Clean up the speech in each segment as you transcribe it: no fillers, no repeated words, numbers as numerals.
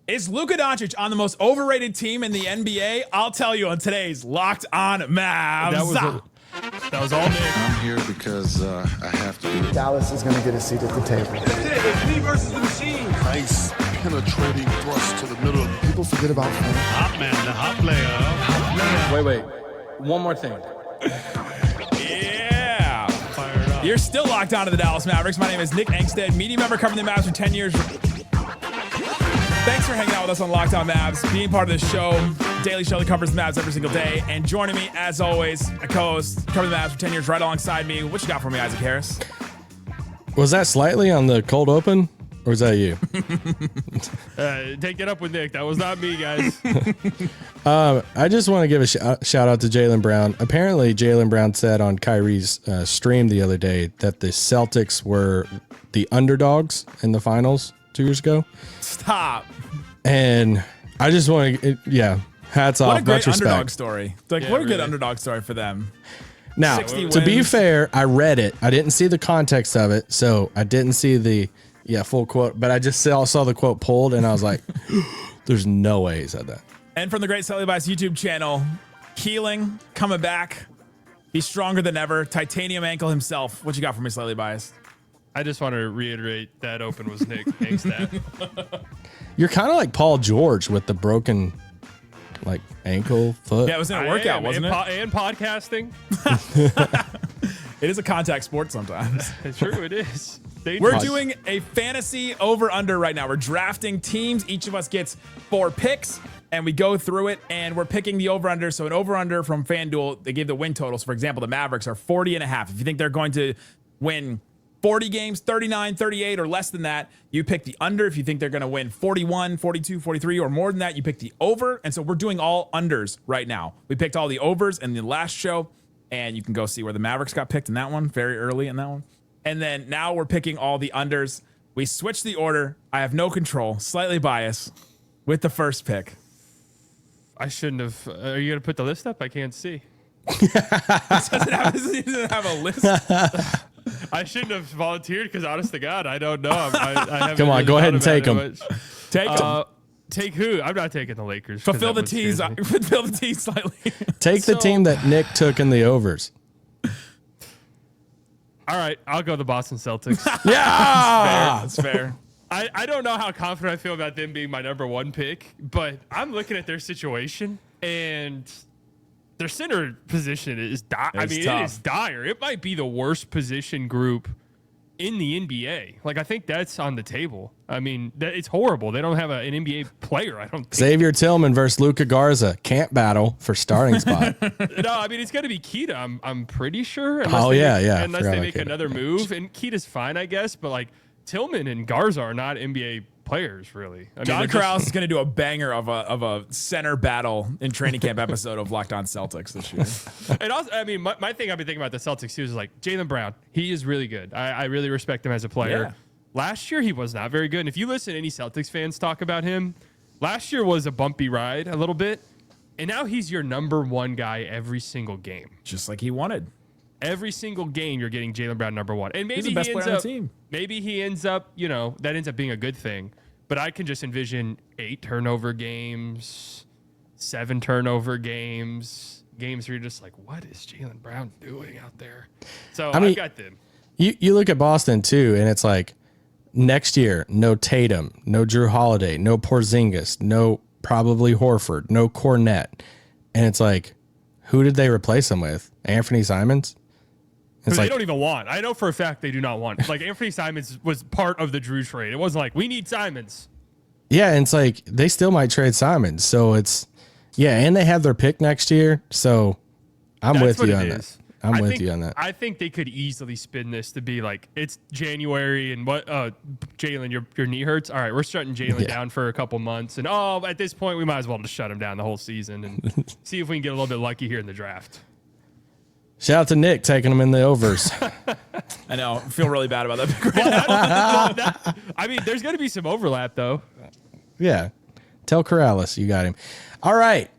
Is Luka Doncic on the most overrated team in the NBA? I'll tell you on today's Locked On Mavs. That was all Nick. I'm here because I have to do it. Dallas is going to get a seat at the table. It's me versus the machine. Nice penetrating thrust to the middle. People forget about fun. Hot man, the hot player. Wait. One more thing. Yeah. Fired up. You're still locked on to the Dallas Mavericks. My name is Nick Angstadt, media member covering the Mavs for 10 years. Thanks for hanging out with us on Locked On Mavs, being part of this show, daily show that covers the Mavs every single day, and joining me, as always, a co-host, covering the Mavs for 10 years, right alongside me. What you got for me, Isaac Harris? Was that slightly on the cold open, or was that you? Take it up with Nick. That was not me, guys. I just want to give a shout out to Jaylen Brown. Apparently, Jaylen Brown said on Kyrie's stream the other day that the Celtics were the underdogs in the finals 2 years ago. Stop. And I just want to, hats off. What a great much respect. underdog story. Like, Yeah, what a good really. underdog story for them. Now, 60 to be wins. fair, I read it. I didn't see the context of it, so I didn't see the full quote. But I just saw the quote pulled, and I was like, "There's no way he said that." And from the Great Slightly Biased YouTube channel, healing, coming back. He's stronger than ever. Titanium ankle himself. What you got for me, Slightly Biased? I just want to reiterate that open was Nick Angstadt. You're kind of like Paul George with the broken, like, ankle, foot. Yeah, it was in a workout, wasn't it? And podcasting. It is a contact sport sometimes. It's true, it is. We're doing a fantasy over-under right now. We're drafting teams. Each of us gets 4 picks, and we go through it, and we're picking the over-under. So an over-under from FanDuel, they gave the win totals. For example, the Mavericks are 40.5. If you think they're going to win 40 games, 39, 38, or less than that, you pick the under. If you think they're going to win 41, 42, 43, or more than that, you pick the over. And so we're doing all unders right now. We picked all the overs in the last show, and you can go see where the Mavericks got picked in that one, very early in that one. And then now we're picking all the unders. We switched the order. I have no control, slightly biased with the first pick. I shouldn't have. Are you going to put the list up? I can't see. He doesn't have a list. I shouldn't have volunteered because, honest to God, I don't know. I haven't Come on, really go ahead and thought take about 'em. it much. Take them. Take who? I'm not taking the Lakers. 'cause Fulfill that the one tease. scares me. Fulfill the tease slightly. Take the team that Nick took in the overs. All right, I'll go the Boston Celtics. Yeah. That's fair. I don't know how confident I feel about them being my number 1 pick, but I'm looking at their situation, and their center position is dire. I mean, tough. it is dire. It might be the worst position group in the NBA. Like, I think that's on the table. I mean, it's horrible. They don't have an NBA player, I don't think. Xavier Tillman versus Luka Garza. Can't battle for starting spot. No, I mean, it's going to be Keita, I'm pretty sure. Oh, yeah. Unless Forgot they about make Keita. another move. And Keita's fine, I guess, but, like, Tillman and Garza are not NBA players, really. I mean, John they're just- Krause is going to do a banger of a center battle in training camp episode of Locked On Celtics this year. And also, I mean, my thing I've been thinking about the Celtics too is like Jaylen Brown. He is really good. I really respect him as a player. Yeah. Last year, he was not very good. And if you listen to any Celtics fans talk about him, last year was a bumpy ride a little bit. And now he's your number 1 guy every single game. Just like he wanted. Every single game, you're getting Jaylen Brown number 1. And maybe He's the best he ends player on up, the team. maybe he ends up, that ends up being a good thing. But I can just envision 8 turnover games, 7 turnover games where you're just like, what is Jaylen Brown doing out there? So I mean, I've got them. You look at Boston too, and it's like next year, no Tatum, no Drew Holiday, no Porzingis, no probably Horford, no Cornette. And it's like, who did they replace him with? Anthony Simons? It's Who like, they don't even want. I know for a fact they do not want. Like, Anthony Simons was part of the Drew trade. It wasn't like, we need Simons. yeah, and it's like they still might trade Simons. So it's, and they have their pick next year. So I'm That's with what you it on that. is. I'm I with think- you on that. I think they could easily spin this to be like, it's January and what, Jaylen, your knee hurts. All right, we're shutting Jaylen down for a couple months. And at this point, we might as well just shut him down the whole season and see if we can get a little bit lucky here in the draft. Shout out to Nick taking them in the overs. I know. I feel really bad about that pick right now. I mean, there's going to be some overlap, though. Yeah. Tell Corrales you got him. All right.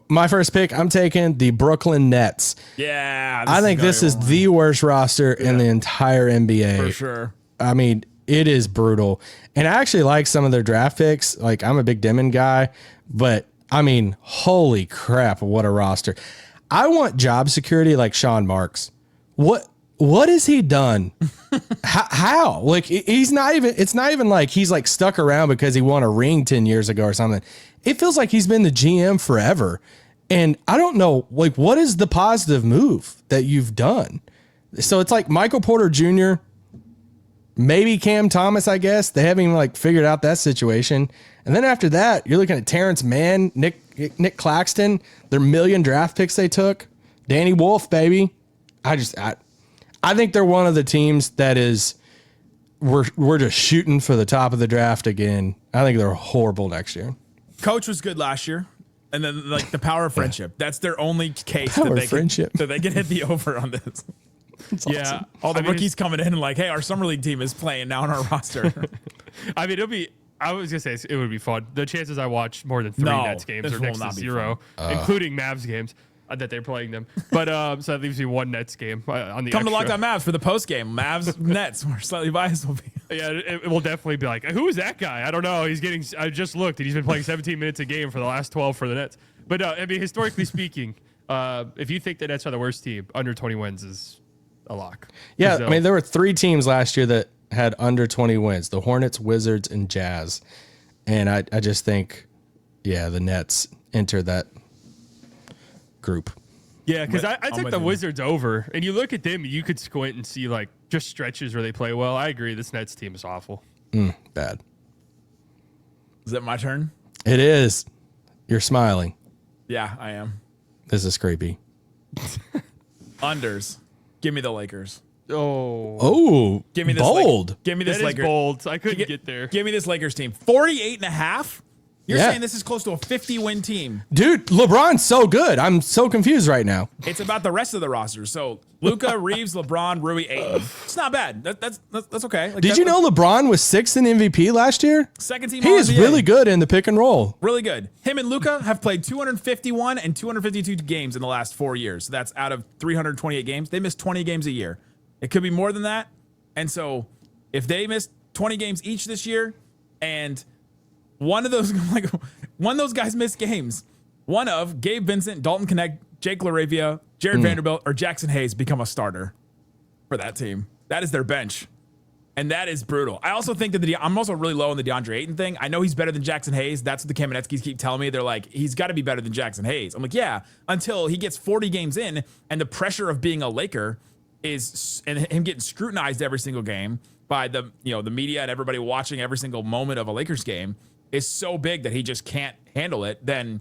My first pick, I'm taking the Brooklyn Nets. Yeah. I think this is the worst roster in the entire NBA. For sure. I mean, It is brutal. And I actually like some of their draft picks. Like, I'm a big Demon guy, but I mean, holy crap, what a roster. I want job security like Sean Marks. What has he done? How? Like, he's not even, it's not even like he's like stuck around because he won a ring 10 years ago or something. It feels like he's been the GM forever. And I don't know, like, what is the positive move that you've done? So it's like Michael Porter Jr., maybe Cam Thomas, I guess. They haven't even like figured out that situation. And then after that, you're looking at Terrence Mann, Nick Claxton, their million draft picks they took, Danny Wolf, baby. I think they're one of the teams that is, we're just shooting for the top of the draft again. I think they're horrible next year. Coach was good last year. And then like the power of friendship. That's their only case Power that they of friendship. can hit the over on this. Yeah. Awesome. All the rookies coming in and like, hey, our summer league team is playing now on our roster. I mean, I was gonna say it would be fun. The chances I watch more than 3 Nets games this are will next to not be 0, including Mavs games that they're playing them. But so that leaves me 1 Nets game on the Come to extra. Lockdown Mavs for the post game. Mavs Nets, where slightly biased will be. Yeah, it will definitely be like, who is that guy? I don't know. I just looked and he's been playing 17 minutes a game for the last 12 for the Nets. But I mean, historically speaking, if you think the Nets are the worst team, under 20 wins is a lock. Yeah, So, I mean, there were 3 teams last year that had under 20 wins: the Hornets, Wizards, and Jazz. And I just think, yeah, the Nets enter that group. yeah, because I I'm took with the you. Wizards over, and you look at them, you could squint and see like just stretches where they play well. I agree, this Nets team is awful. Bad. Is it my turn? It is. You're smiling. Yeah, I am. This is creepy. Unders. Give me the Lakers. Oh, Give me this bold. Give me this That is Lakers. bold. I couldn't get there. Give me this Lakers team. 48.5? You're Yeah. saying this is close to a 50-win team. Dude, LeBron's so good. I'm so confused right now. It's about the rest of the roster. So Luka, Reeves, LeBron, Rui, Ayton. It's not bad. That's okay. Like, Did you know LeBron was 6th in MVP last year? second team? He is All-NBA. really good in the pick and roll. Really good. Him and Luka have played 251 and 252 games in the last 4 years. So that's out of 328 games. They miss 20 games a year. It could be more than that. And so if they miss 20 games each this year and one of those guys missed games, one of Gabe Vincent, Dalton Connect, Jake LaRavia, Jared Vanderbilt, or Jackson Hayes become a starter for that team. That is their bench. And that is brutal. I also think that I'm also really low on the DeAndre Ayton thing. I know he's better than Jackson Hayes. That's what the Kamenetskis keep telling me. They're like, he's got to be better than Jackson Hayes. I'm like, yeah, until he gets 40 games in and the pressure of being a Laker is, and him getting scrutinized every single game by the media and everybody watching every single moment of a Lakers game is so big that he just can't handle it. Then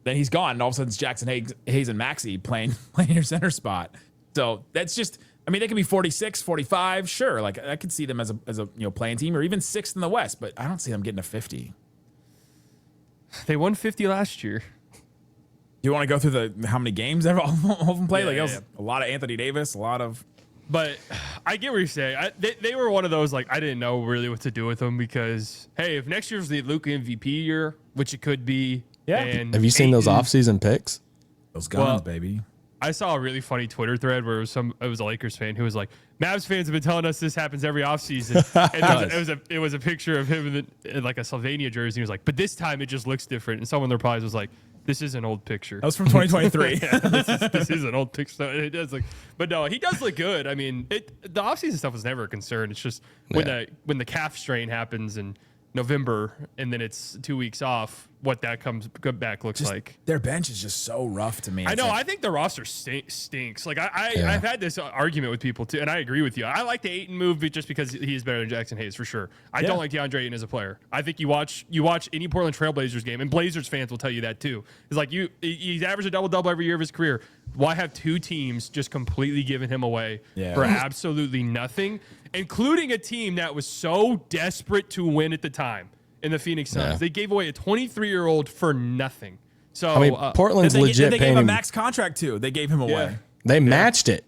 he's gone. And all of a sudden it's Jackson Hayes and Maxey playing your center spot. So that's just, I mean, they could be 46, 45. Sure. Like I could see them as a playing team or even 6th in the West, but I don't see them getting to 50. They won 50 last year. Do you want to go through how many games all of them played? Yeah, It was yeah. a lot of Anthony Davis, a lot of. But I get what you're saying. They were one of those, like, I didn't know really what to do with them because, hey, if next year's the Luka MVP year, which it could be. Yeah. And Have you seen those Ayton- offseason picks? Those guns, Well, baby. I saw a really funny Twitter thread where it was a Lakers fan who was like, Mavs fans have been telling us this happens every offseason. And it was a picture of him in like a Sylvania jersey. He was like, but this time it just looks different. And someone in the replies was like, this is an old picture. That was from 2023. This is an old picture. So it does look, but no, he does look good. I mean, the offseason stuff was never a concern. It's just when the calf strain happens in November and then it's 2 weeks off, what that comes back looks like. Their bench is just so rough to me. I It's know. like- I think the roster stinks. Like I've had this argument with people too, and I agree with you. I like the Ayton move just because he's better than Jackson Hayes for sure. I don't like DeAndre Ayton as a player. I think you watch any Portland Trailblazers game, and Blazers fans will tell you that too. It's like he's averaged a double every year of his career. Why have 2 teams just completely giving him away for absolutely nothing, including a team that was so desperate to win at the time in the Phoenix Suns? Yeah. They gave away a 23-year-old for nothing. So I mean, Portland's They legit gave paying him a him. max contract too. They gave him away. Yeah. They matched it.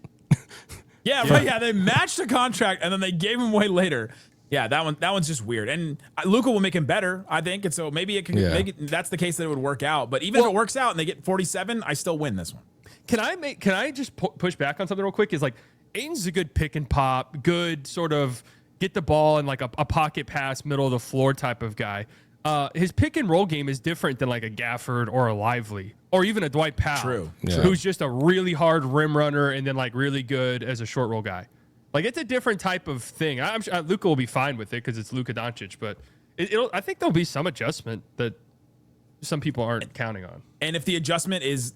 Yeah, right. Yeah, they matched the contract and then they gave him away later. Yeah, that one's just weird. And Luka will make him better, I think. And so maybe it can make it, that's the case that it would work out. But even if it works out and they get 47, I still win this one. Can I just push back on something real quick? Is like Aiden's a good pick and pop, good sort of get the ball and like a pocket pass, middle of the floor type of guy. His pick and roll game is different than like a Gafford or a Lively or even a Dwight Powell. True. Yeah. Who's just a really hard rim runner and then like really good as a short roll guy. Like it's a different type of thing. I'm sure Luka will be fine with it because it's Luka Doncic, but I think there'll be some adjustment that some people aren't counting on. And if the adjustment is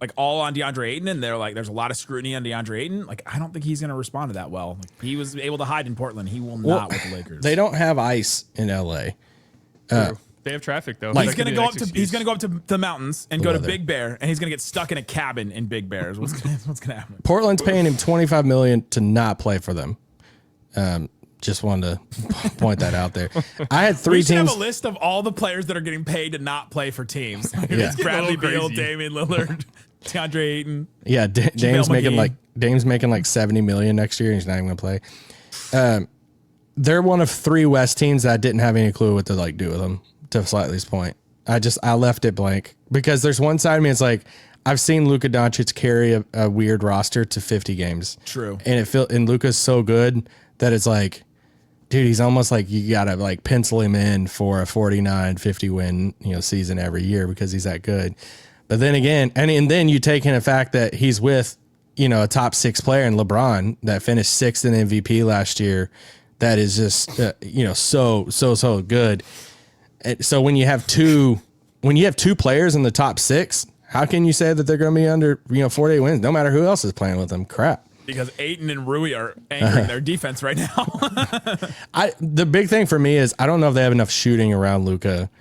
like all on DeAndre Ayton and they're like, there's a lot of scrutiny on DeAndre Ayton, like I don't think he's going to respond to that well. Like, he was able to hide in Portland. He will not with the Lakers. They don't have ice in LA. They have traffic though. He's going to go up to the mountains and go to Weather. Big Bear, and he's going to get stuck in a cabin in Big Bear. Is what's going to happen. Portland's paying him $25 million to not play for them. Just wanted to point that out there. I had three We should teams. have a list of all the players that are getting paid to not play for teams. Yeah. It's Bradley It's a little Beal, crazy. Damian Lillard, DeAndre Ayton. Yeah, Dame's making McGee. Dame's making like $70 million next year. He's not even gonna play. They're one of 3 West teams that I didn't have any clue what to like do with them. To Slightly's point, I left it blank because there's one side of me. It's like I've seen Luka Doncic carry a weird roster to 50 games. True. And Luka's so good that it's like, dude, he's almost like you gotta like pencil him in for a 49, 50 win season every year because he's that good. But then again, and then you take in the fact that he's with a top 6 player in LeBron that finished 6th in MVP last year. That is just so good. And so when you have two players in the top 6, how can you say that they're going to be under 48 wins? No matter who else is playing with them. Crap. Because Ayton and Rui are anchoring their defense right now. The big thing for me is I don't know if they have enough shooting around Luka,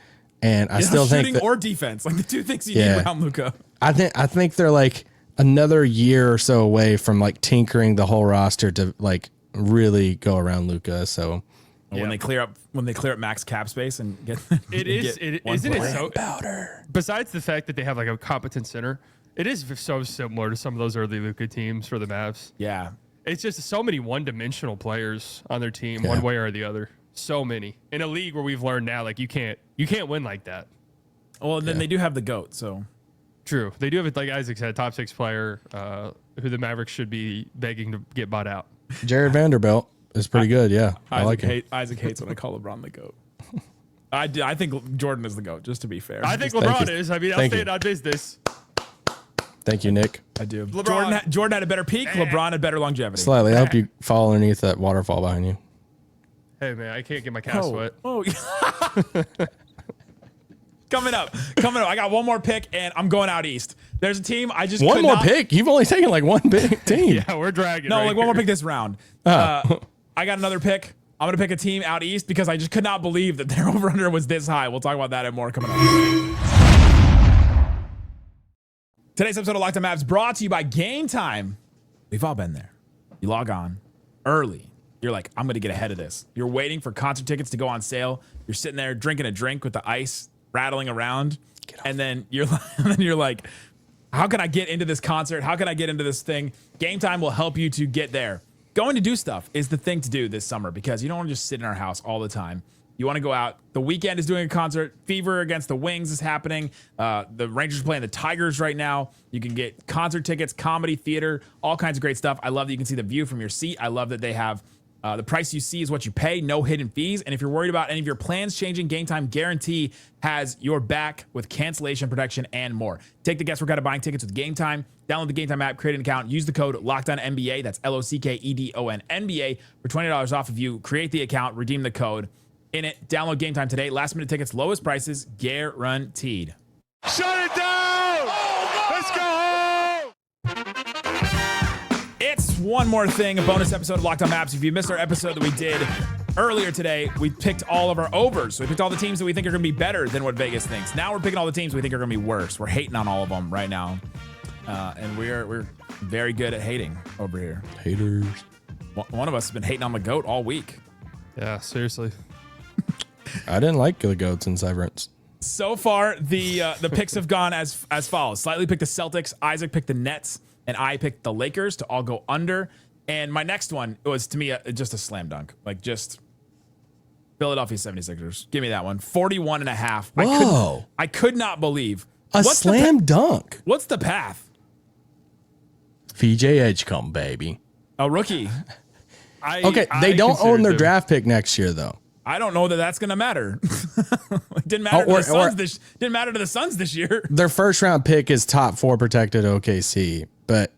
and I still think shooting or defense, like the two things you Yeah. need around Luka. I think they're like another year or so away from like tinkering the whole roster to like really go around Luka. So When they clear up max cap space and get isn't it so powder. Besides the fact that they have like a competent center, it is so similar to some of those early Luka teams for the Mavs. Yeah. It's just so many one-dimensional players on their team, one way or the other. So many in a league where we've learned now, like you can't win like that. Well, then they do have the GOAT, so True, they do have it. Like Isaac said, top 6 player who the Mavericks should be begging to get bought out. Jared Vanderbilt is pretty good. Yeah, I like him. Isaac hates when I call LeBron the GOAT. I think Jordan is the GOAT, just to be fair. I think Thank LeBron you. is. I mean, I'll Thank say you. it on business. Thank you, Nick. I do. LeBron. Jordan had a better peak. LeBron had better longevity. Slightly. I hope you fall underneath that waterfall behind you. Hey man, I can't get my calves wet. Oh. Coming up. I got one more pick, and I'm going out east. There's a team I just One could more not- pick? You've only taken like one big team. Yeah, we're dragging. No, right like one more here. pick this round. Oh. I got another pick. I'm gonna pick a team out east because I just could not believe that their over under was this high. We'll talk about that and more coming up. Today's episode of Locked On Mavs brought to you by Game Time. We've all been there. You log on early. You're like, I'm gonna get ahead of this. You're waiting for concert tickets to go on sale. You're sitting there drinking a drink with the ice rattling around, and then you're like, how can I get into this concert? How can I get into this thing? Game Time will help you to get there. Going to do stuff is the thing to do this summer because you don't want to just sit in our house all the time. You want to go out. The Weeknd is doing a concert. Fever against the Wings is happening. The Rangers are playing the Tigers right now. You can get concert tickets, comedy, theater, all kinds of great stuff. I love that you can see the view from your seat. I love that they have the price you see is what you pay, no hidden fees. And if you're worried about any of your plans changing, Game Time Guarantee has your back with cancellation protection and more. Take the guesswork out of buying tickets with Game Time. Download the Game Time app, create an account, use the code LOCKEDONNBA. That's LOCKEDON NBA for $20 off if you create the account, redeem the code in it. Download Game Time today. Last minute tickets, lowest prices guaranteed. Shut it down! Let's go home! It's one more thing, a bonus episode of Locked On Mavs. If you missed our episode that we did earlier today, we picked all of our overs. So we picked all the teams that we think are going to be better than what Vegas thinks. Now we're picking all the teams we think are going to be worse. We're hating on all of them right now. And we're very good at hating over here. Haters. One of us has been hating on the GOAT all week. Yeah, seriously. I didn't like the goats in Severance. So far, the picks have gone as follows. Slightly picked the Celtics, Isaac picked the Nets, and I picked the Lakers to all go under. And my next one was, to me, just a slam dunk. Like, just Philadelphia 76ers. Give me that one. 41.5. Whoa. I could not believe. A slam dunk. What's the path? VJ Edgecombe, baby. A rookie. They don't own their them- draft pick next year, though. I don't know that that's going to matter. It didn't matter to the Suns didn't matter to the Suns this year. Their first round pick is top 4 protected OKC, but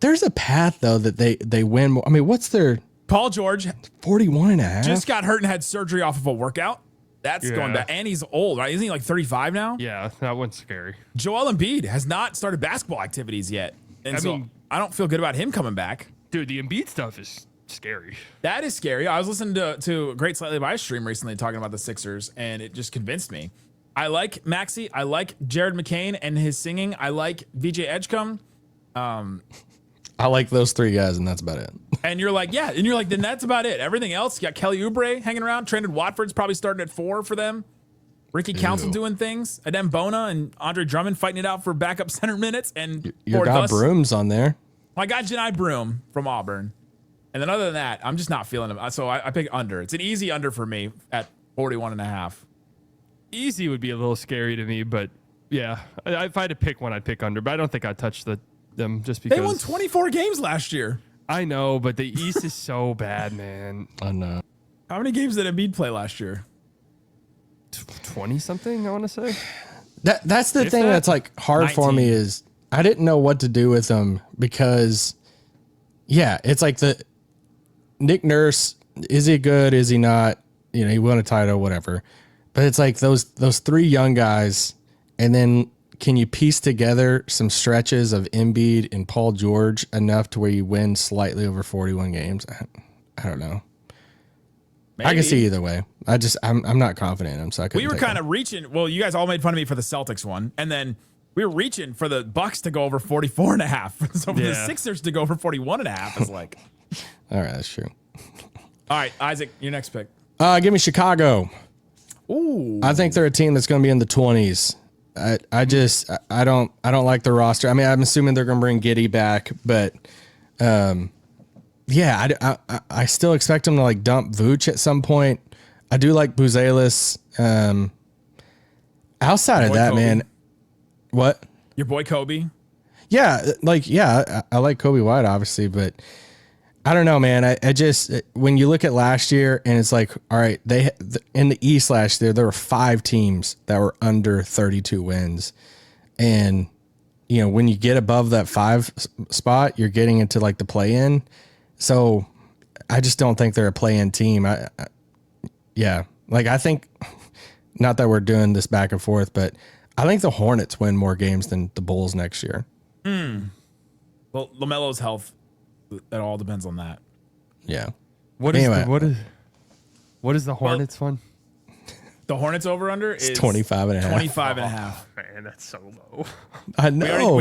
there's a path though that they win more. I mean, what's their Paul George 41.5? just got hurt and had surgery off of a workout. That's going back. And he's old, right? Isn't he like 35 now? Yeah, that one's scary. Joel Embiid has not started basketball activities yet. And I don't feel good about him coming back. Dude, the Embiid stuff is scary. That is scary. I was listening to a Great Slightly Biased stream recently talking about the Sixers, and it just convinced me. I like Maxey. I like Jared McCain and his singing. I like VJ Edgecombe. I like those 3 guys, and that's about it. And you're like, yeah. And you're like, then that's about it. Everything else, you got Kelly Oubre hanging around. Trendon Watford's probably starting at 4 for them. Ricky Council doing things. Adem Bona and Andre Drummond fighting it out for backup center minutes. And You got Broom's on there. I got Janai Broom from Auburn. And then other than that, I'm just not feeling him. So I pick under. It's an easy under for me at 41.5. Easy would be a little scary to me, but yeah, if I had to pick one, I'd pick under. But I don't think I'd touch them just because They won 24 games last year. I know, but the East is so bad, man. I know. How many games did Embiid play last year? 20 something, I want to say. That's the thing that's like hard for me is I didn't know what to do with them because, yeah, it's like the Nick Nurse. Is he good? Is he not? You know, he won a title, whatever. But it's like those 3 young guys, and then can you piece together some stretches of Embiid and Paul George enough to where you win slightly over 41 games? I don't know. Maybe. I can see either way. I'm not confident in him, so I couldn't. We were kind of reaching. Well, you guys all made fun of me for the Celtics one, and then we were reaching for the Bucks to go over 44.5. So for the Sixers to go over 41.5 is like. All right, that's true. All right, Isaac, your next pick. Give me Chicago. Ooh. I think they're a team that's going to be in the 20s. I don't like the roster. I mean, I'm assuming they're going to bring Giddey back, but yeah, I still expect them to like dump Vooch at some point. I do like Buzelis. Outside of that, Kobe. man, what? Your boy Kobe. Yeah, I like Kobe White, obviously, but I don't know, man. I just, when you look at last year and it's like, all right, in the East last year, there were 5 teams that were under 32 wins. And, you know, when you get above that 5 spot, you're getting into like the play-in. So I just don't think they're a play-in team. Yeah, like I think, not that we're doing this back and forth, but I think the Hornets win more games than the Bulls next year. Well, LaMelo's health. It all depends on that. Yeah. What is the Hornets one? The Hornets over under is 25.5. 25.5. Man, that's so low. I know.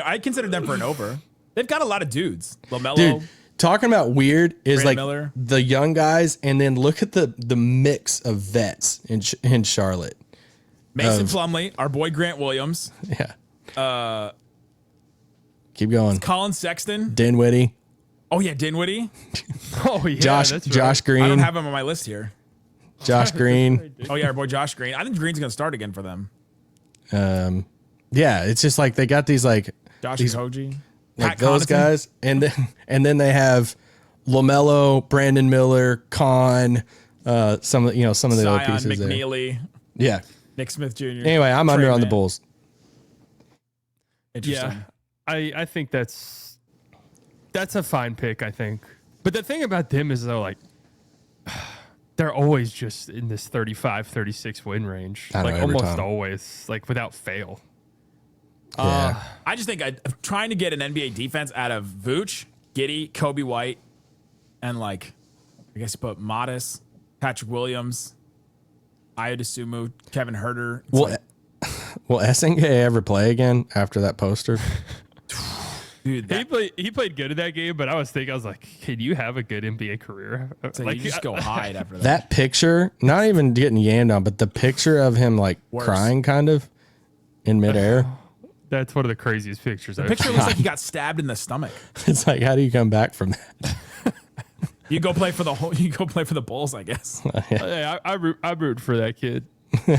I considered them for an over. They've got a lot of dudes. LaMelo. Dude, talking about weird is Brandon like Miller. the young guys, and then look at the mix of vets in Charlotte. Mason Plumlee, our boy Grant Williams, Yeah. Keep going. Colin Sexton. Dinwiddie, Oh yeah, Dinwiddie. Oh yeah, Josh that's right. Josh I don't Green, have him on my list here. Josh Green. Oh yeah, our boy Josh Green. I think Green's gonna start again for them. Yeah, it's just like they got these like Josh these, Okogie. like Pat those Connaughton. guys, and then they have LaMelo, Brandon Miller, Con, some of the other Zion, pieces there. McNeely, Yeah. Nick Smith Jr. Anyway, I'm under on the Bulls. Interesting. Yeah, I think that's a fine pick, I think. But the thing about them is though, like, they're always just in this 35, 36 win range. I know, like every almost time. always, like without fail. Yeah. I just think I'm trying to get an NBA defense out of Vooch, Giddey, Kobe White, and like, I guess you put Modest, Patrick Williams, Ayodasumu, Kevin Herter. It's Will like, Will Essenge ever play again after that poster? dude, He played good in that game, but I was like, can you have a good NBA career? so Like you just go hide after that. That picture, not even getting yammed on, but the picture of him like Worse. crying kind of in midair. That's one of the craziest pictures I've Picture seen. looks like he got stabbed in the stomach. It's like, how do you come back from that? You go play for the Bulls, I guess. Hey, I root for that kid. He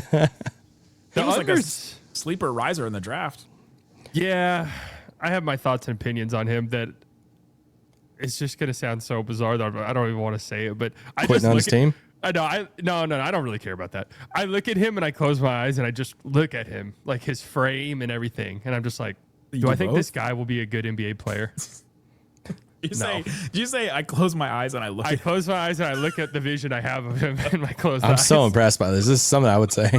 was like a unders- sleeper riser in the draft. Yeah, I have my thoughts and opinions on him that it's just gonna sound so bizarre that I don't even want to say it, but I Quitting just on his team? I know. No, I don't really care about that. I look at him and I close my eyes and I just look at him, like his frame and everything, and I'm just like, do I think this guy will be a good NBA player? Did you say I close my eyes and I look? I close my eyes and I look at the vision I have of him in my closed eyes. I'm so impressed by this. This is something I would say.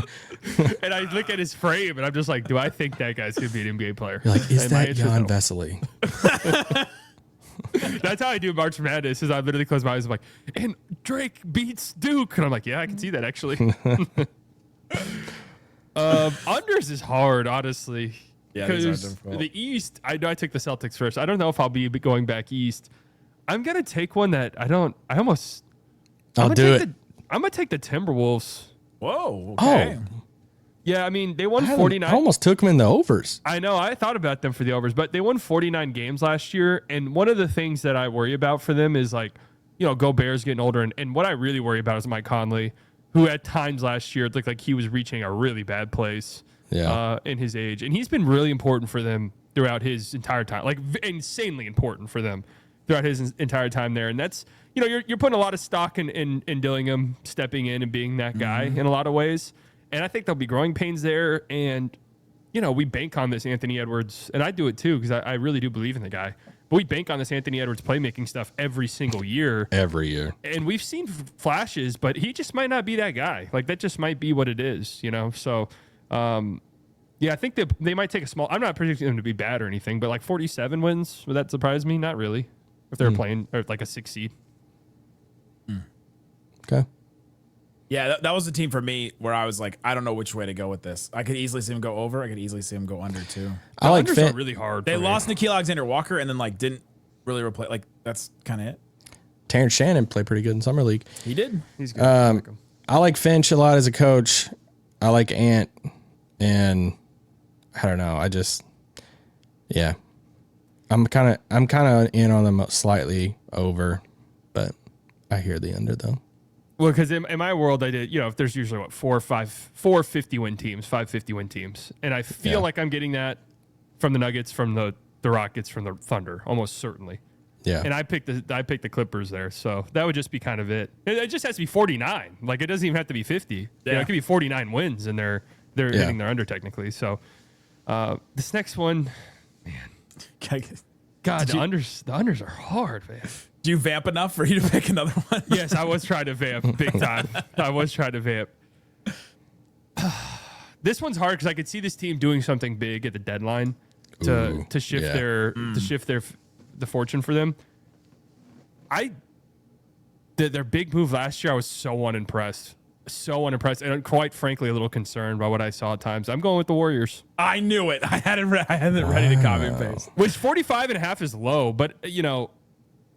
And I look at his frame and I'm just like, do I think that guy's gonna be an NBA player? You're like, is And my that answer is Jan no. Vesely? That's how I do March Madness. Is I literally close my eyes. I'm like, and Drake beats Duke, and I'm like, yeah, I can see that actually. Unders is hard, honestly. Yeah, these are because difficult. the East. I know I took the Celtics first. I don't know if I'll be going back East. I'm gonna take one that I don't. I almost. I'll do it. I'm gonna take the Timberwolves. Whoa. Okay. Oh. Yeah, I mean they won I 49. almost took him in the overs. I know. I thought about them for the overs, but they won 49 games last year. And one of the things that I worry about for them is like, Gobert's getting older. And what I really worry about is Mike Conley, who at times last year it looked like he was reaching a really bad place in his age. And he's been really important for them throughout his entire time, like insanely important for them throughout his entire time there. And that's, you're putting a lot of stock in Dillingham stepping in and being that guy in a lot of ways. And I think there'll be growing pains there. And, we bank on this Anthony Edwards. And I do it too, because I really do believe in the guy. But we bank on this Anthony Edwards playmaking stuff every single year. Every year. And we've seen flashes, but he just might not be that guy. Like, that just might be what it is, So, yeah, I think they might take a small... I'm not predicting them to be bad or anything, but like 47 wins, would that surprise me? Not really. If they were playing or like a 6 seed. Okay. Yeah, that was the team for me where I was like, I don't know which way to go with this. I could easily see him go over. I could easily see him go under too. I like Unders Finn. are really hard. They for me. lost Nickeil Alexander-Walker and then like didn't really replace. Like that's kind of it. Terrence Shannon played pretty good in summer league. He did. He's good. I like him. I like Finch a lot as a coach. I like Ant, and I don't know. Yeah, I'm kind of in on them slightly over, but I hear the under though. Well, because in my world, I did, if there's usually 4 50-win teams, 5 50-win teams. And I feel like I'm getting that from the Nuggets, from the Rockets, from the Thunder, almost certainly. Yeah. And I picked the Clippers there. So that would just be kind of it. It just has to be 49. Like, it doesn't even have to be 50. Yeah. It could be 49 wins, and they're hitting their under technically. So this next one, man. God, the unders are hard, man. Do you vamp enough for you to pick another one? Yes, I was trying to vamp big time. I was trying to vamp. This one's hard because I could see this team doing something big at the deadline to shift the fortune for them. Their big move last year, I was so unimpressed, and quite frankly a little concerned by what I saw at times. I'm going with the Warriors. I knew it. I had it ready to copy and paste. Which 45.5 is low, but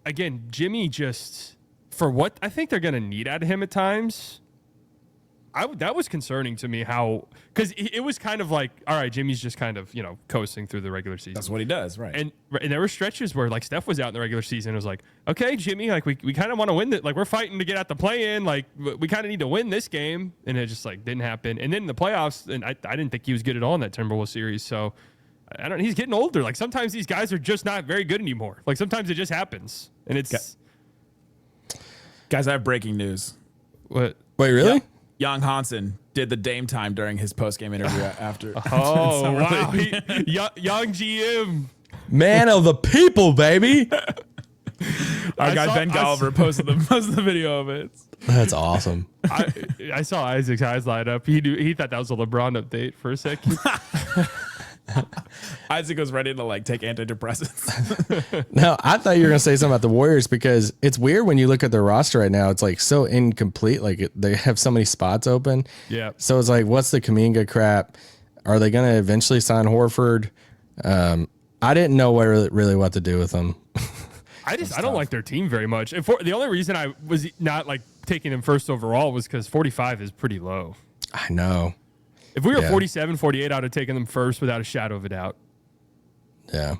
again, Jimmy just, for what I think they're going to need out of him at times, that was concerning to me because it was kind of like, all right, Jimmy's just kind of, coasting through the regular season. That's what he does, right? And there were stretches where like Steph was out in the regular season. It was like, okay, Jimmy, like we kind of want to win it. Like we're fighting to get out the play-in. Like we kind of need to win this game. And it just like didn't happen. And then in the playoffs, and I didn't think he was good at all in that Timberwolves series. So he's getting older. Like sometimes these guys are just not very good anymore. Like sometimes it just happens. And it's... Guys, I have breaking news. What? Wait, really? Yep. Young Hansen did the Dame time during his post-game interview after. Oh, wow. Young GM. Man of the people, baby. Our guy Ben Golliver posted the video of it. That's awesome. I saw Isaac's eyes light up. He thought that was a LeBron update for a second. Isaac was ready to like take antidepressants. No, I thought you were going to say something about the Warriors because it's weird when you look at their roster right now. It's like so incomplete. Like they have so many spots open. Yeah. So it's like, what's the Kuminga crap? Are they going to eventually sign Horford? I didn't know really what to do with them. I don't like their team very much. And the only reason I was not like taking them first overall was because 45 is pretty low. I know. If we were 47, 48, I would have taken them first without a shadow of a doubt. Yeah.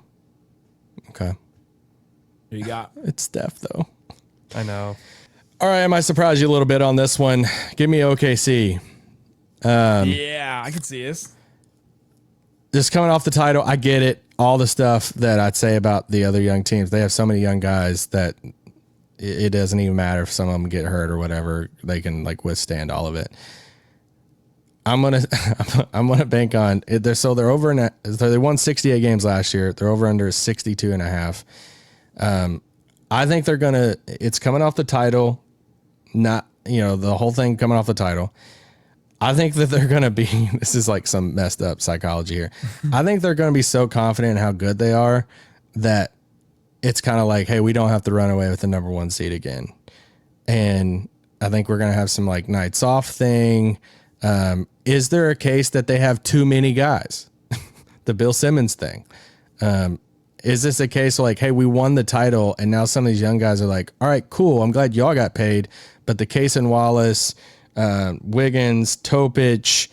Okay. Who you got? It's Steph, though. I know. All right, I might surprise you a little bit on this one. Give me OKC. Yeah, I can see this. Just coming off the title, I get it. all the stuff that I'd say about the other young teams. They have so many young guys that it doesn't even matter if some of them get hurt or whatever. They can like withstand all of it. I'm gonna bank on it. They're over in. So they won 68 games last year. They're over under 62.5. I think they're gonna. It's coming off the title, not the whole thing coming off the title. I think that they're gonna be. This is like some messed up psychology here. I think they're gonna be so confident in how good they are that it's kind of like, hey, we don't have to run away with the number 1 seed again. And I think we're gonna have some like nights off thing. Is there a case that they have too many guys? The Bill Simmons thing. Is this a case like, hey, we won the title and now some of these young guys are like, all right, cool. I'm glad y'all got paid. But the case in Wallace, Wiggins, Topich,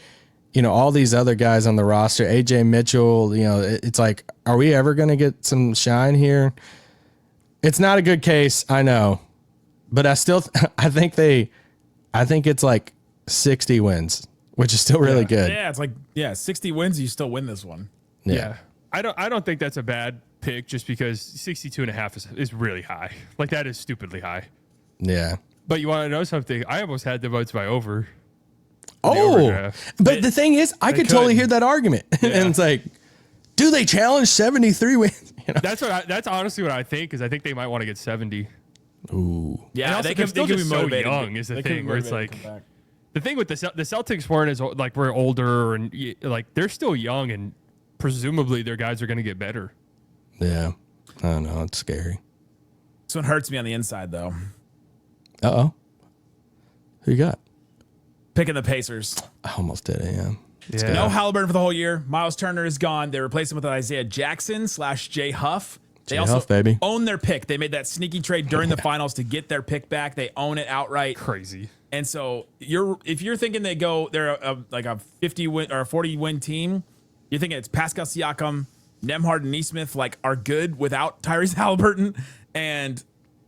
all these other guys on the roster, AJ Mitchell, it's like, are we ever going to get some shine here? It's not a good case. I know, but I think it's like 60 wins, which is still really good. Yeah. It's like, 60 wins. You still win this one. Yeah. I don't think that's a bad pick just because 62.5 is really high. Like that is stupidly high. Yeah. But you want to know something? I almost had the votes by over. Oh, but the thing is, I could totally hear that argument. And it's like, do they challenge 73 wins? That's honestly what I think, is I think they might want to get 70. Ooh. Yeah, they can still be motivated. So young is the thing where it's like, the thing with the Celtics weren't as like we're older and like they're still young and presumably their guys are going to get better. Yeah. I don't know. It's scary. This one hurts me on the inside though. Uh-oh. Who you got? Picking the Pacers. I almost did it, yeah. No Halliburton for the whole year. Miles Turner is gone. They replaced him with Isaiah Jackson / Jay Huff. They also baby. own their pick. They made that sneaky trade during the finals to get their pick back. They own it outright. Crazy. And so if you're thinking they're like a 50 win or a 40 win team, you're thinking it's Pascal Siakam, Nembhard and Nesmith like are good without Tyrese Halliburton, and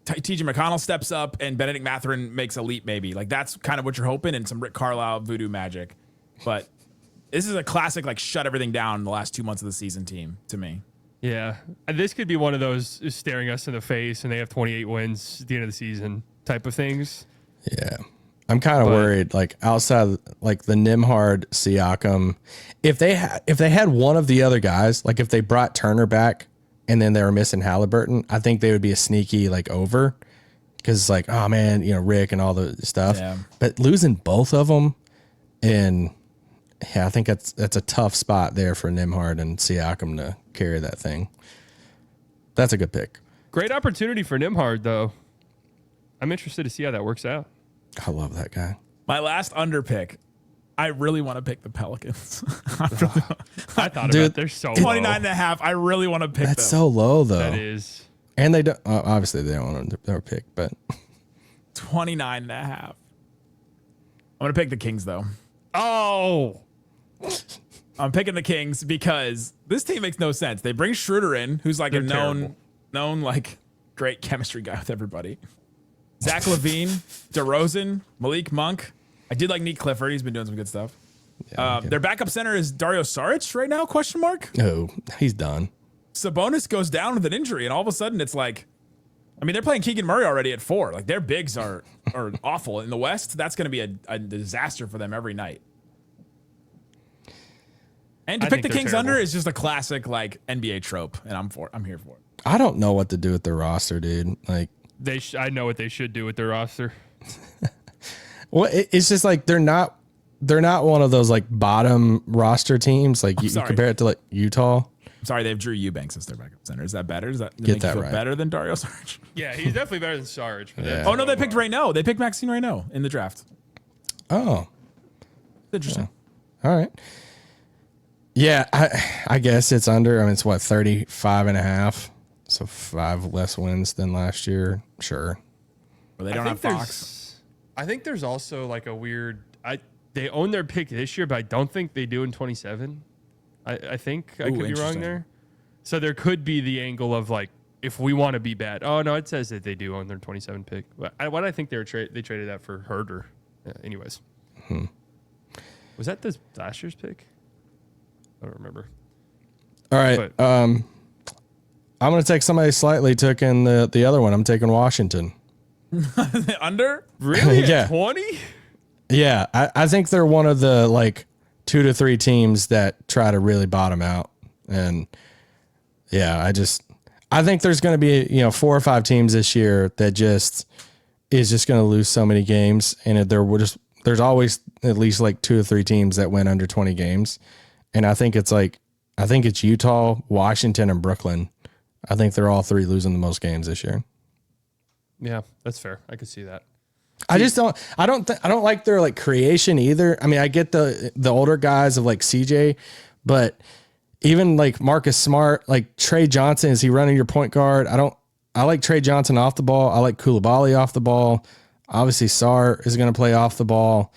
TJ McConnell steps up and Benedict Mathurin makes a leap maybe. Like that's kind of what you're hoping, and some Rick Carlisle voodoo magic. But this is a classic like shut everything down in the last 2 months of the season team to me. Yeah. And this could be one of those staring us in the face and they have 28 wins at the end of the season type of things. Yeah. I'm kind of worried, like outside, like the Nembhard, Siakam, if they had one of the other guys, like if they brought Turner back and then they were missing Halliburton, I think they would be a sneaky like over, because it's like, oh man, Rick and all the stuff. Yeah. But losing both of them, and yeah, I think that's a tough spot there for Nembhard and Siakam to carry that thing. That's a good pick. Great opportunity for Nembhard though. I'm interested to see how that works out. I love that guy. My last under pick, I really want to pick the Pelicans. I thought about it. They're so 29.5. I really want to pick them. That's so low though. That is. And they don't, obviously they don't want their pick, but 29.5. I'm going to pick the Kings though. Oh, I'm picking the Kings because this team makes no sense. They bring Schroeder in, who's like a known like great chemistry guy with everybody. Zach LaVine, DeRozan, Malik Monk. I did like Nick Clifford. He's been doing some good stuff. Yeah, their backup center is Dario Saric right now, question mark? No, he's done. Sabonis goes down with an injury, and all of a sudden it's like, I mean, they're playing Keegan Murray already at 4. Like, their bigs are awful. In the West, that's going to be a disaster for them every night. And to pick the Kings under is just a classic, like, NBA trope, and I'm here for it. I don't know what to do with their roster, dude. Like, I know what they should do with their roster. Well, it's just like they're not one of those like bottom roster teams. Like you compare it to like Utah. I'm sorry, they have Drew Eubanks as their backup center. Is that better? Does that Get make that you feel right. better than Dario Saric? Yeah, he's definitely better than Saric. Yeah. Oh no, they picked Reynaud. They picked Maxine Reynaud in the draft. Oh, Interesting. All right. Yeah, I guess it's under. I mean, it's what, 35.5. So 5 less wins than last year. Sure. Well, they don't have Fox. I think there's also like a weird. They own their pick this year, but I don't think they do in 27. I think I could be wrong there. So there could be the angle of like, if we want to be bad. Oh no, it says that they do own their 27 pick. Why do I think they traded that for Herder? Anyways, was that this last year's pick? I don't remember. All right. But- I'm going to take somebody slightly took in the other one. I'm taking Washington. Under? Really? Yeah. 20? Yeah. I think they're one of the like 2 to 3 teams that try to really bottom out. And yeah, I think there's going to be, 4 or 5 teams this year that is just going to lose so many games. And there's always at least like 2 or 3 teams that win under 20 games. And I think it's Utah, Washington, and Brooklyn. I think they're all 3 losing the most games this year. Yeah, that's fair. I could see that. I don't like their like creation either. I mean, I get the older guys of like CJ, but even like Marcus Smart, like Trey Johnson, is he running your point guard? I like Trey Johnson off the ball. I like Koulibaly off the ball. Obviously Sarr is going to play off the ball.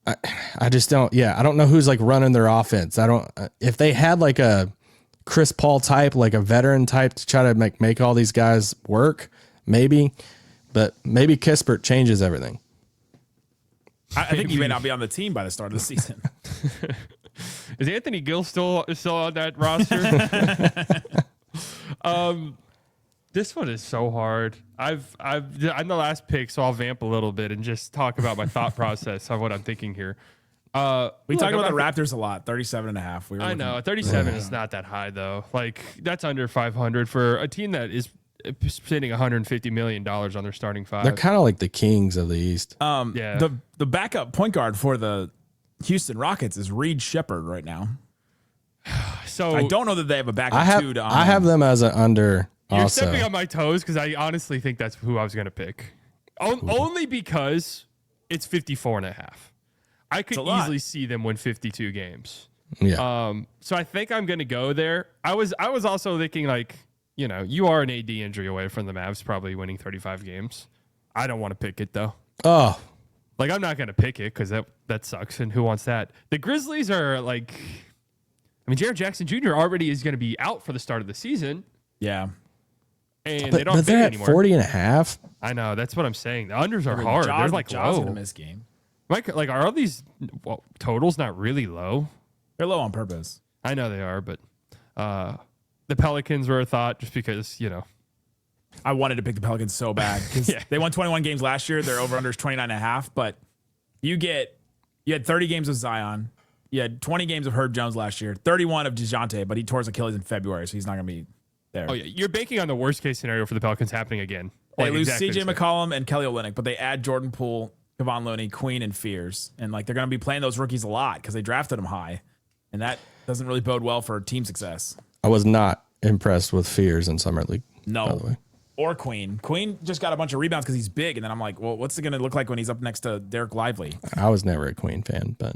I just don't. Yeah, I don't know who's like running their offense. If they had like a Chris Paul type, like a veteran type to try to make all these guys work, maybe, but maybe Kispert changes everything. I think he may not be on the team by the start of the season. Is Anthony Gill still on that roster? This one is so hard. I'm the last pick, so I'll vamp a little bit and just talk about my thought process on what I'm thinking here. We talk about the Raptors a lot, 37.5. I know 37 is not that high though. Like that's under 500 for a team that is spending $150 million on their starting 5. They're kind of like the Kings of the East. Yeah. The backup point guard for the Houston Rockets is Reed Shepherd right now. So I don't know that they have a backup two. I have them as an under. You're also, stepping on my toes because I honestly think that's who I was going to pick. Only because it's 54.5. I could easily see them win 52 games. yeah. So I think I'm going to go there. I was also thinking like, you are an AD injury away from the Mavs probably winning 35 games. I don't want to pick it though. Oh, Like I'm not going to pick it because that sucks. And who wants that? The Grizzlies are like, Jaren Jackson Jr. already is going to be out for the start of the season. Yeah. And but they don't they're fit at anymore. 40.5. I know. That's what I'm saying. The unders are hard. They're like Jaws low. gonna miss game. Like are all these totals not really low? They're low on purpose. I know they are, but the Pelicans were a thought just because, I wanted to pick the Pelicans so bad because they won 21 games last year. Their over-under is 29.5. But you had 30 games of Zion. You had 20 games of Herb Jones last year, 31 of DeJounte, but he tore his Achilles in February, so he's not going to be there. Oh, yeah. You're banking on the worst case scenario for the Pelicans happening again. They lose exactly CJ McCollum and Kelly Olynyk, but they add Jordan Poole, Kevon Looney, Queen, and Fears. And they're going to be playing those rookies a lot because they drafted them high. And that doesn't really bode well for team success. I was not impressed with Fears in Summer League. No. By the way. Or Queen. Queen just got a bunch of rebounds because he's big. And then I'm like, well, what's it going to look like when he's up next to Derek Lively? I was never a Queen fan, but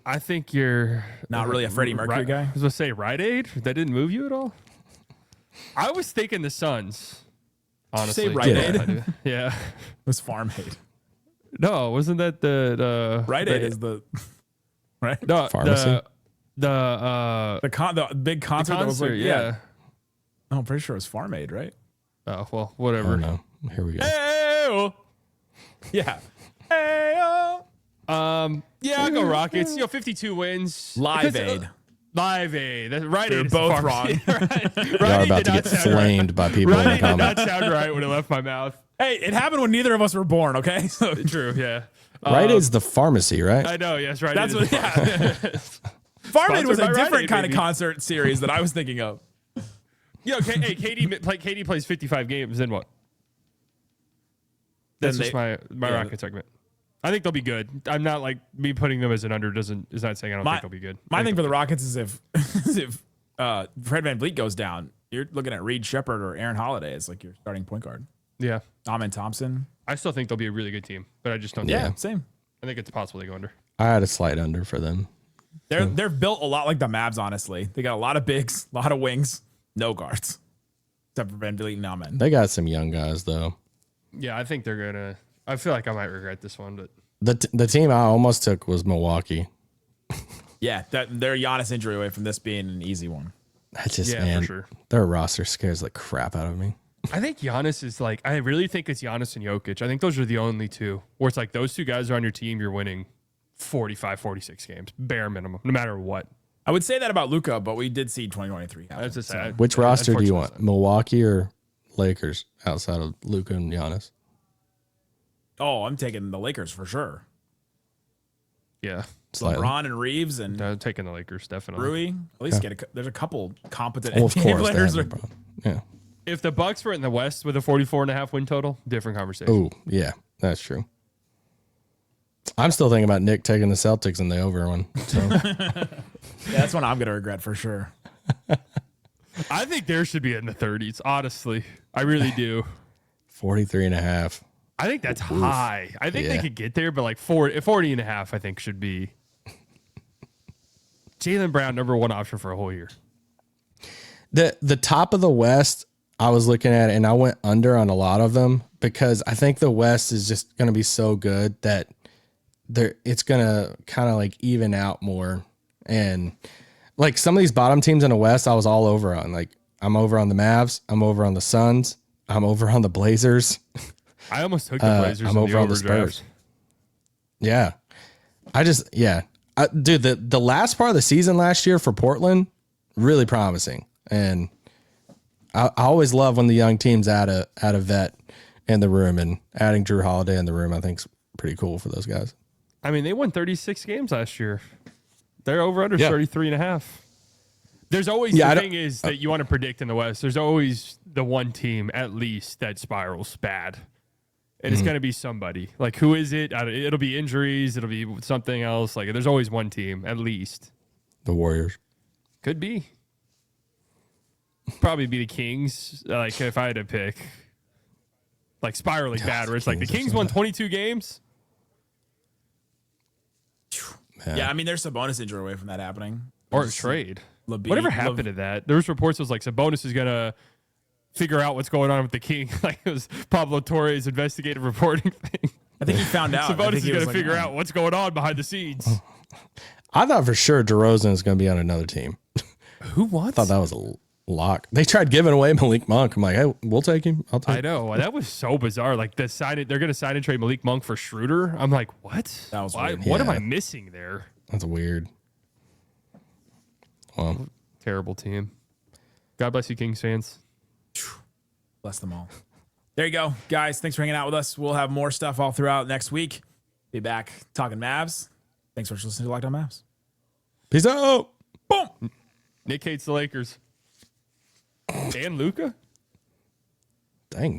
I think you're Not really a Freddie Mercury guy. I was going to say Rite Aid. That didn't move you at all? I was thinking the Suns. Honestly. Say Rite Aid? Yeah. It was Farm Aid. No, wasn't that the Rite Aid is the right. no, Pharmacy? The big concert. That was like, yeah. Oh, I'm pretty sure it was Farm Aid, right? Oh, well, I whatever. don't know. Here we go. Hey-oh. Yeah. Hey-oh. Yeah, I'll go Rockets. 52 wins. Live Because, Aid. Live Aid. That's right. You're both wrong. Y'all are about to get flamed by people in Right the Aid did not comments. sound right when it left my mouth. Hey, it happened when neither of us were born. Okay, so True, yeah. Rite Aid's the pharmacy, right? I know, yes, right. that's Aid is what. Yeah. Farm Aid was Sponsored by a Rite different Aid, kind of baby. concert series that I was thinking of. Hey, KD plays 55 games, then what? That's Then just my Rockets argument. I think they'll be good. I'm not like me putting them as an under is not saying I don't think they'll be good. My thing for the Rockets is if Fred VanVleet goes down, you're looking at Reed Shepherd or Aaron Holiday as like your starting point guard. Yeah. Amen Thompson. I still think they'll be a really good team, but I just don't Yeah, think same. I think it's possible they go under. I had a slight under for them. They're built a lot like the Mavs, honestly. They got a lot of bigs, a lot of wings, no guards. Except for VanVleet and Amen. They got some young guys though. Yeah, I think they're gonna. I feel like I might regret this one, but The team I almost took was Milwaukee. Yeah, their Giannis injury away from this being an easy one. That's just Yeah, man, for sure. their roster scares the crap out of me. I think Giannis is like. I really think it's Giannis and Jokic. I think those are the only two where it's like those two guys are on your team. You're winning 45, 46 games, bare minimum, no matter what. I would say that about Luka, but we did see 2023 happen. That's just sad. Which roster do you want? Unfortunately. Milwaukee or Lakers outside of Luka and Giannis? Oh, I'm taking the Lakers for sure. Yeah. Slightly. LeBron and Reeves and I'm taking the Lakers, definitely. Rui. At least there's a couple competent Well, of NBA course, they players. have LeBron. Yeah. If the Bucks were in the West with a 44.5 win total, different conversation. Oh, yeah, that's true. I'm still thinking about Nick taking the Celtics in the over one. So. Yeah, that's one I'm going to regret for sure. I think there should be in the 30s, honestly. I really do. 43.5. I think that's high. I think they Yeah. could get there, but like 40.5, I think should be. Jaylen Brown, number one option for a whole year. The top of the West, I was looking at it and I went under on a lot of them because I think the West is just going to be so good that it's going to kind of like even out more. And like some of these bottom teams in the West, I was all over on. Like I'm over on the Mavs. I'm over on the Suns. I'm over on the Blazers. I almost took the Blazers. I'm over on the overdraft. Spurs. Yeah. Dude, the last part of the season last year for Portland, really promising. And I always love when the young teams add a vet in the room, and adding Drew Holiday in the room, I think is pretty cool for those guys. I mean, they won 36 games last year. They're over under 33.5. There's always the thing is that you want to predict in the West. There's always the one team at least that spirals bad. And it's going to be somebody. Like, who is it? It'll be injuries. It'll be something else. Like, there's always one team, at least. The Warriors. Could be. Probably be the Kings. Like, if I had to pick. Like, spiraling bad, where it's like the Kings won 22 games. Yeah, I mean, there's a bonus injury away from that happening. Or a trade. Levine- Whatever happened to that? There was reports it was like Sabonis is going to figure out what's going on with the King. Like it was Pablo Torre's investigative reporting thing. I think he found out. Sabonis is going to figure out what's going on behind the scenes. I thought for sure DeRozan is going to be on another team. Who wants? I thought that was a lock. They tried giving away Malik Monk. I'm like, hey, we'll take him. I'll take I know. That was so bizarre. Like they're going to sign and trade Malik Monk for Schroeder. I'm like, what? That was Why, weird. what am Yeah. I missing there? That's weird. Well, Terrible team. God bless you, Kings fans. Bless them all. There you go, guys. Thanks for hanging out with us. We'll have more stuff all throughout next week. Be back talking Mavs. Thanks for listening to Locked On Mavs. peace out. Boom. Nick hates the Lakers. And Luka? Dang.